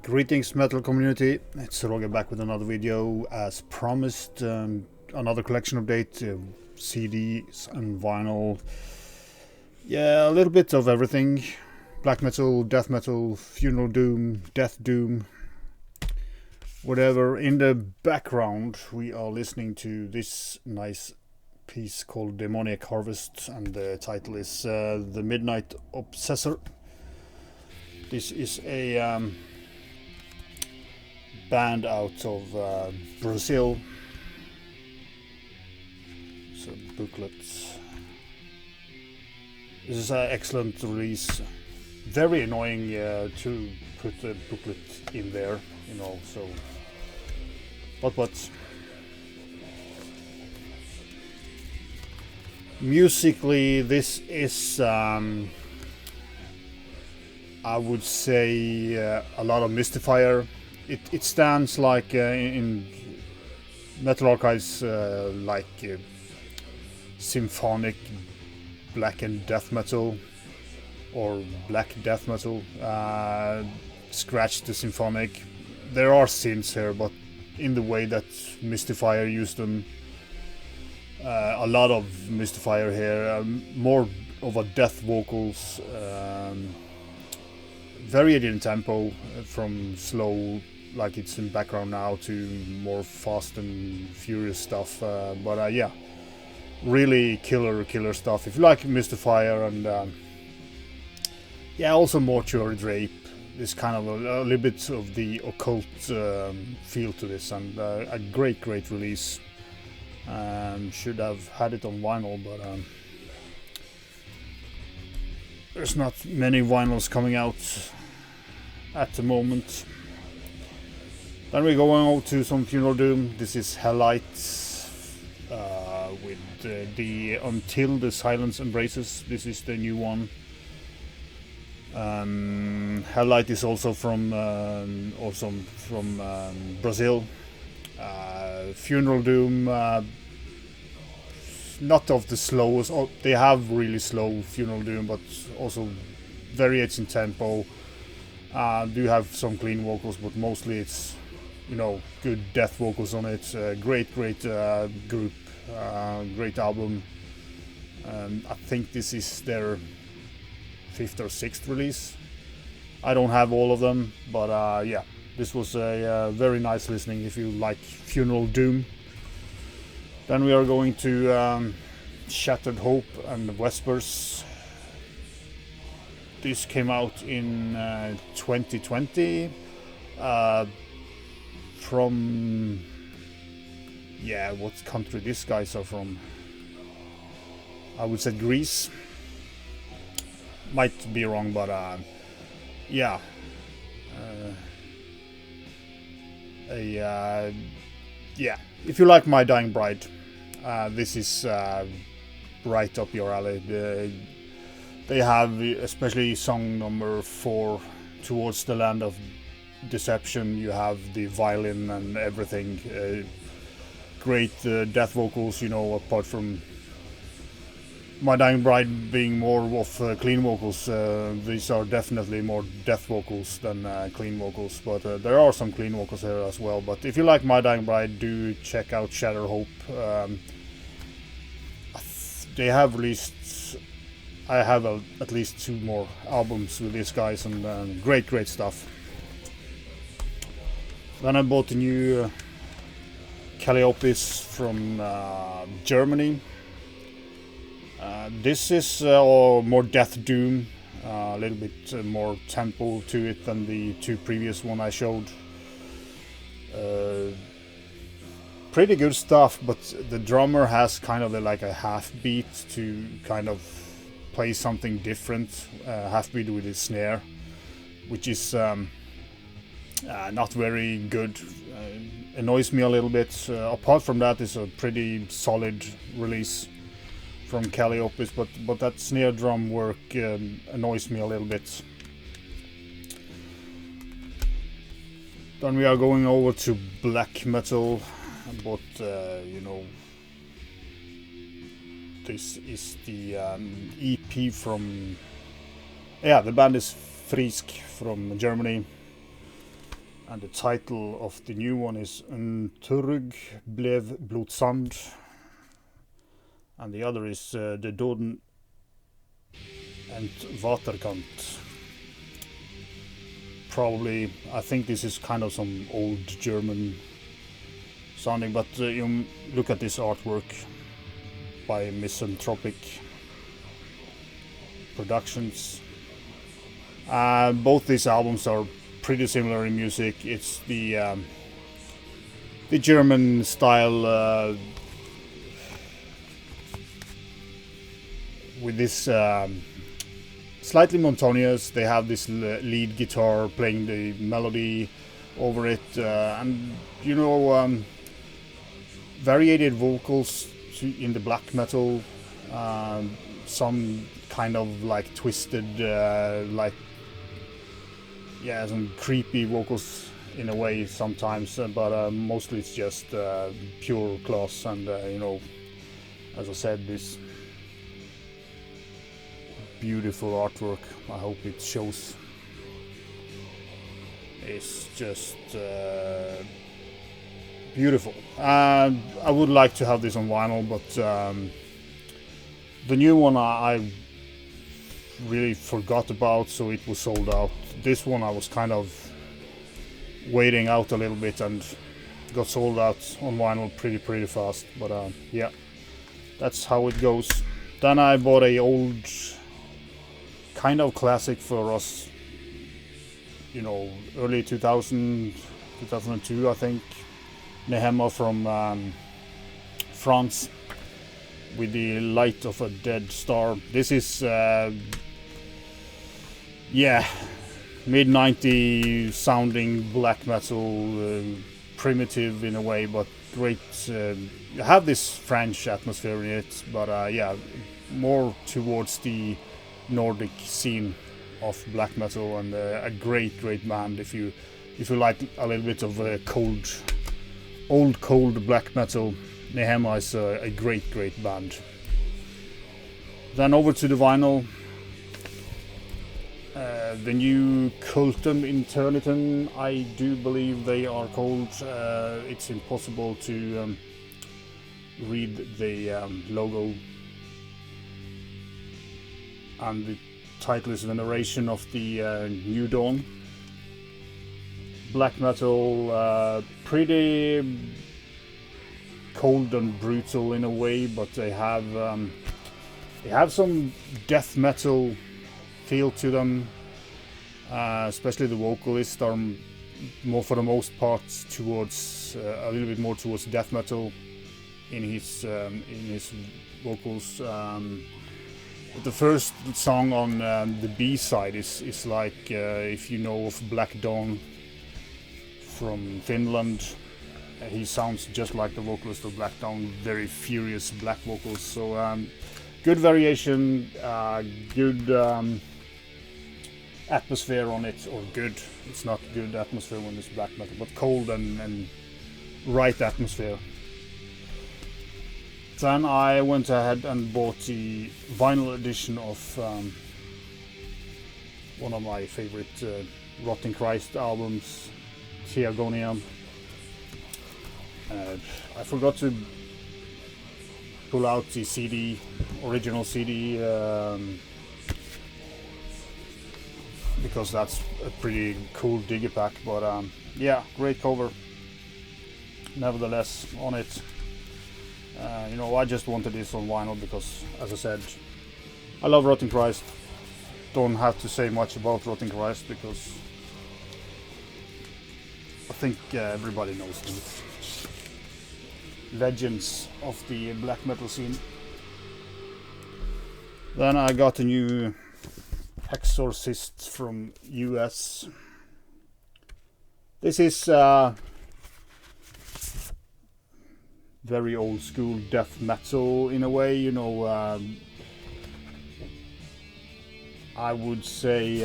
Greetings metal community, it's Torügg back with another video as promised. Another collection update, CDs and vinyl. Yeah, a little bit of everything. Black metal, death metal, funeral doom, death doom, whatever. In the background we are listening to this nice piece called Demoniac Harvest, and the title is The Midnight Obsessor. This is a band out of Brazil. So booklets. This is an excellent release. Very annoying to put the booklet in there, you know. So, but musically, this is I would say a lot of Mystifier. It stands like in Metal Archives like symphonic black and death metal or black death metal. Scratch the symphonic. There are synths here, but in the way that Mystifier used them. A lot of Mystifier here. More of a death vocals. Varied in tempo, from slow like it's in background now to more fast and furious stuff, but yeah, really killer stuff if you like Mystifier. And yeah, also Mortuary Drape. This kind of a little bit of the occult feel to this, and a great release. Should have had it on vinyl, but there's not many vinyls coming out at the moment. Then we're going over to some Funeral Doom. This is Helllight with the Until the Silence Embraces. This is the new one. Helllight is also from Brazil. Funeral Doom, not of the slowest. Oh, they have really slow Funeral Doom, but also variates in tempo. Do have some clean vocals, but mostly it's, you know, good death vocals on it. Great group, great album. I think this is their 5th or 6th release. I don't have all of them, but yeah, this was a very nice listening if you like Funeral Doom. Then we are going to Shattered Hope and Vespers. This came out in 2020 from, yeah, what country these guys are from? I would say Greece. Might be wrong, but yeah. Yeah, if you like My Dying Bride, this is right up your alley. They have, especially song number 4, Towards the Land of Deception, you have the violin and everything. Great death vocals, you know, apart from My Dying Bride being more of clean vocals. These are definitely more death vocals than clean vocals, but there are some clean vocals here as well. But if you like My Dying Bride, do check out Shattered Hope. They have released, I have at least 2 more albums with these guys, and great stuff. Then I bought the new Calliophis from Germany. This is more death doom, a little bit more tempo to it than the 2 previous one I showed. Pretty good stuff, but the drummer has kind of like a half beat to kind of play something different, half beat with his snare, which is not very good. Annoys me a little bit. Apart from that, it's a pretty solid release from Calliophis, but that snare drum work annoys me a little bit. Then we are going over to black metal, but you know, this is the EP from, yeah, the band is Friisk from Germany. And the title of the new one is Torügg, Bleev, Blodsand. And the other is the Doden and Waterkant. Probably, I think this is kind of some old German sounding, but you look at this artwork by Misanthropic Productions. Both these albums are pretty similar in music. It's the German style with this slightly monotonous. They have this lead guitar playing the melody over it, and you know, variated vocals in the black metal. Some kind of like twisted, like some creepy vocals in a way sometimes, but mostly it's just pure class. And you know, as I said, this beautiful artwork, I hope it shows. It's just beautiful. I would like to have this on vinyl, but the new one I really forgot about, so it was sold out. This one I was kind of waiting out a little bit and got sold out on vinyl pretty fast, but yeah, that's how it goes. Then I bought a old kind of classic for us, you know, early 2002 I think, Nehemia from France, with the Light of a Dead Star. This is mid-90s sounding black metal, primitive in a way, but great. You have this French atmosphere in it, but more towards the Nordic scene of black metal, and a great band if you like a little bit of old cold black metal. Nehemia is a great band. Then over to the vinyl, the new Cultum Interitum, I do believe they are called. It's impossible to read the logo, and the title is Veneration of the New Dawn. Black metal, pretty cold and brutal in a way, but they have some death metal feel to them. Especially the vocalists are more, for the most part, towards a little bit more towards death metal in his vocals. But the first song on the B side is like, if you know of Black Dawn from Finland, he sounds just like the vocalist of Black Dawn, very furious black vocals. So good variation, good atmosphere on it, or good. It's not good atmosphere when it's black metal, but cold and right atmosphere. Then I went ahead and bought the vinyl edition of one of my favorite Rotting Christ albums, Theogonia. I forgot to pull out the CD, original CD, because that's a pretty cool digipack, but yeah, great cover nevertheless on it. You know, I just wanted this on vinyl because, as I said, I love Rotting Christ. Don't have to say much about Rotting Christ because I think everybody knows them. Legends of the black metal scene. Then I got a new Hexorcist from US. This is very old school death metal in a way, you know. I would say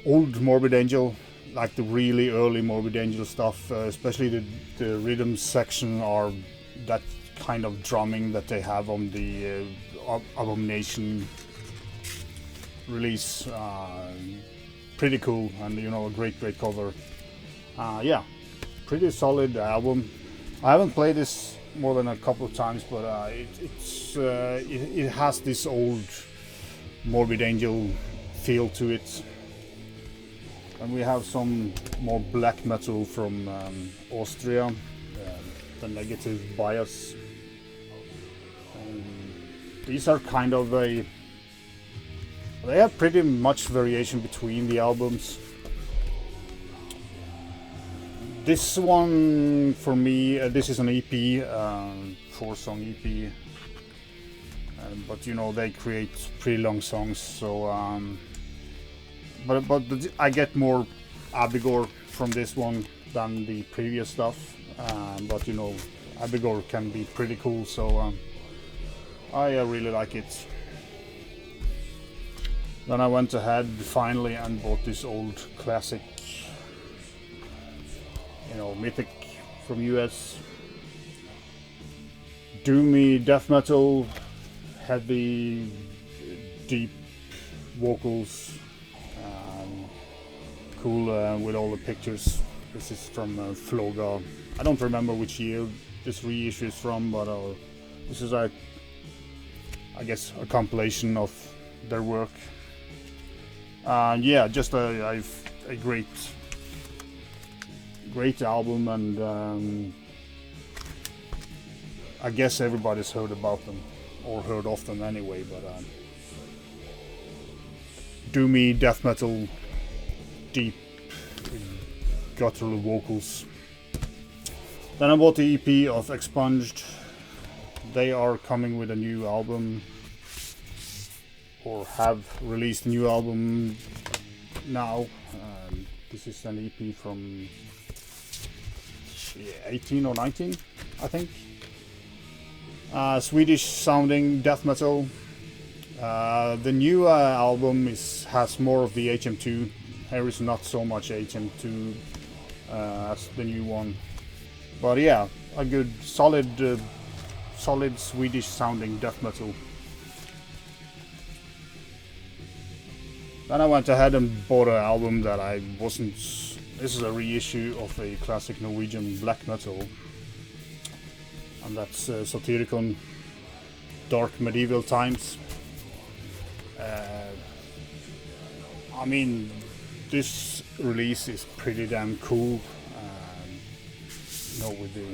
old Morbid Angel, like the really early Morbid Angel stuff, especially the rhythm section, or that kind of drumming that they have on the Abomination release. pretty cool, and you know, a great cover. Yeah, pretty solid album. I haven't played this more than a couple of times, but it has this old Morbid Angel feel to it. And we have some more black metal from Austria, the Negative Bias. These are kind of they have pretty much variation between the albums. This one for me, this is an EP, 4-song EP, but you know, they create pretty long songs, so but I get more Abigor from this one than the previous stuff, but you know, Abigor can be pretty cool, so I really like it. Then I went ahead finally and bought this old classic, you know, Mythic from US. Doomy death metal, heavy, deep vocals, cool with all the pictures. This is from Floga. I don't remember which year this reissue is from, but this is I guess a compilation of their work. Yeah, just a great album, and I guess everybody's heard about them or heard of them anyway. But doomy death metal, deep guttural vocals. Then I bought the EP of Expunged. They are coming with a new album, or have released a new album now. This is an EP from 18 or 19, I think. Swedish sounding death metal. The new album has more of the HM2. Here is not so much HM2 as the new one, but yeah, a good solid Swedish sounding death metal. Then I went ahead and bought an album that I wasn't. This is a reissue of a classic Norwegian black metal, and that's Satyricon, Dark Medieval Times. I mean, this release is pretty damn cool, you know, with the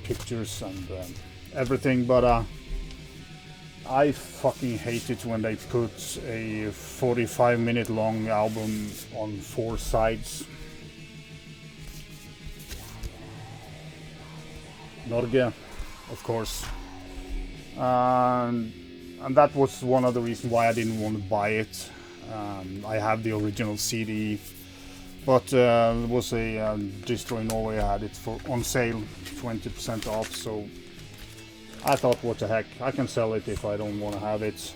pictures and everything, but I fucking hate it when they put a 45-minute long album on 4 sides. Norge, of course. And that was one of the reasons why I didn't want to buy it. I have the original CD, but there was a distro in Norway. I had it on sale, 20% off, so I thought, what the heck, I can sell it if I don't want to have it.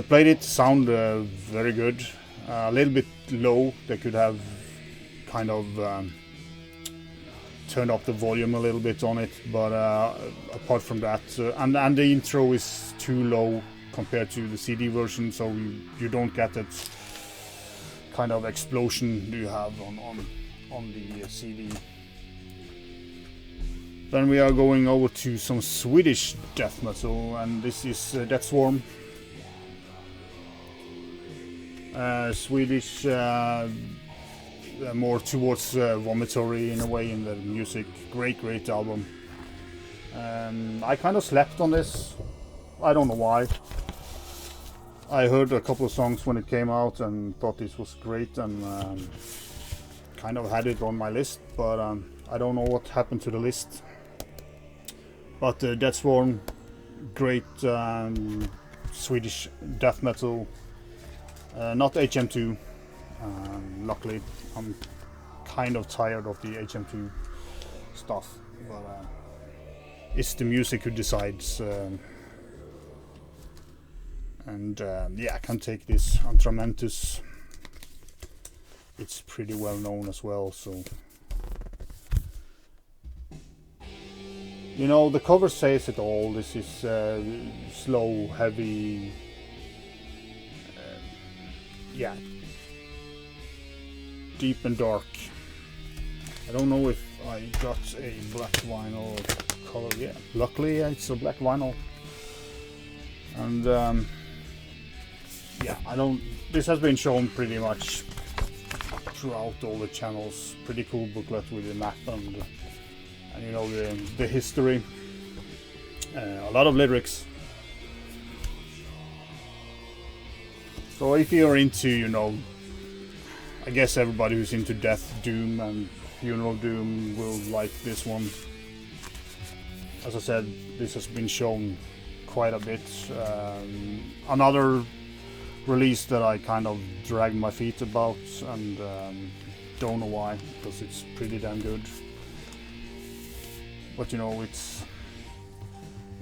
Played it, sound very good. A little bit low. They could have kind of turned up the volume a little bit on it, but apart from that, and the intro is too low compared to the CD version, so you don't get that kind of explosion you have on the CD. Then we are going over to some Swedish death metal, and this is Death Swarm. Swedish, more towards vomitory in a way in the music. Great album. I kind of slept on this. I don't know why. I heard a couple of songs when it came out and thought this was great, and kind of had it on my list, but I don't know what happened to the list. But Death Swarm, great Swedish death metal, not HM2. Luckily, I'm kind of tired of the HM2 stuff, but it's the music who decides. And yeah, I can take this Atramentus. It's pretty well known as well, so. You know, the cover says it all. This is slow, heavy, yeah, deep and dark. I don't know if I got a black vinyl color. Yeah, luckily it's a black vinyl. And yeah, I don't. This has been shown pretty much throughout all the channels. Pretty cool booklet with the map and you know the history. A lot of lyrics. So if you're into, you know, I guess everybody who's into Death Doom and Funeral Doom will like this one. As I said, this has been shown quite a bit. Another release that I kind of dragged my feet about, and don't know why, because it's pretty damn good. But you know, it's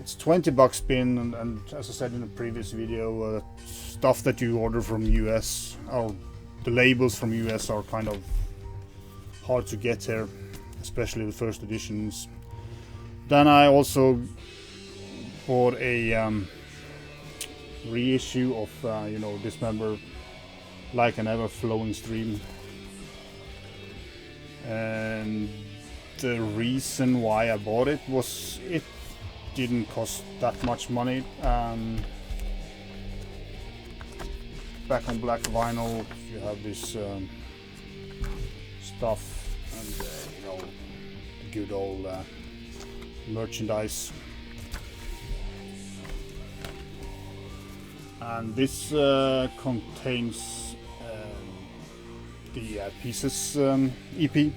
$20 spin, and as I said in the previous video, stuff that you order from US, or the labels from US, are kind of hard to get here, especially the first editions. Then I also bought a reissue of you know, Dismember, Like an Ever Flowing Stream, and the reason why I bought it was it didn't cost that much money. Back on black vinyl you have this stuff, and you know, the good old merchandise. And this contains the Pieces EP.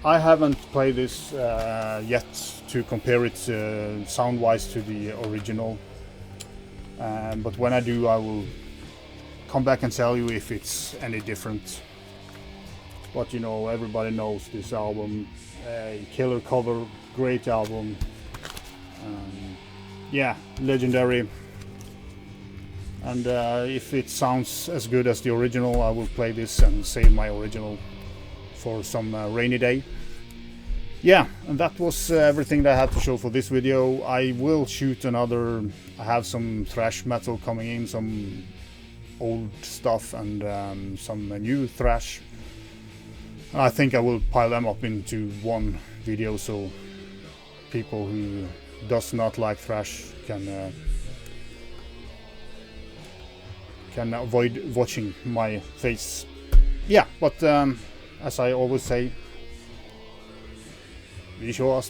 I haven't played this yet to compare it sound-wise to the original, but when I do, I will come back and tell you if it's any different. But you know, everybody knows this album, killer cover, great album, yeah, legendary. And if it sounds as good as the original, I will play this and save my original for some rainy day. Yeah, and that was everything that I had to show for this video. I will shoot another. I have some thrash metal coming in, some old stuff, and some new thrash. And I think I will pile them up into one video, so people who does not like thrash can avoid watching my face. Yeah, but as I always say, vi kör.